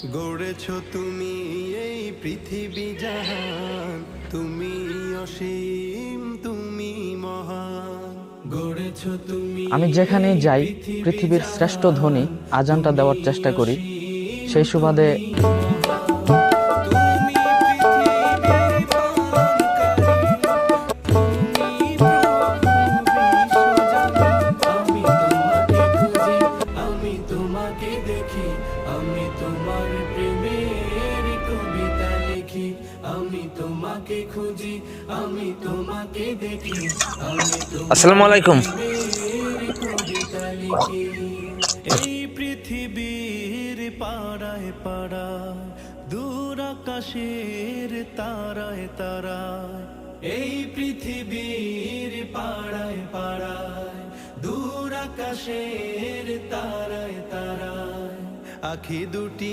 গড়েছ তুমি এই পৃথিবী জাহান, তুমি অসীম, তুমি মহান। গড়েছ তুমি আমি যেখানেই যাই পৃথিবীর শ্রেষ্ঠ ধ্বনি আজানটা দেওয়ার চেষ্টা করি। সেই সুবাদে দেখি আমি তোমার প্রেমের কবিতা লিখি, আমি তোমাকে খুঁজি, আমি তোমাকে দেখি, আমি আসসালামু আলাইকুম। কবিতা লিখি। এই পৃথিবীর পাড়ায় পাড়ায়, দূর আকাশের তারায় তারায়, এই পৃথিবীর পাড়ায় পাড়ায়, দূর আকাশের তারায় তারায়, আখি দুটি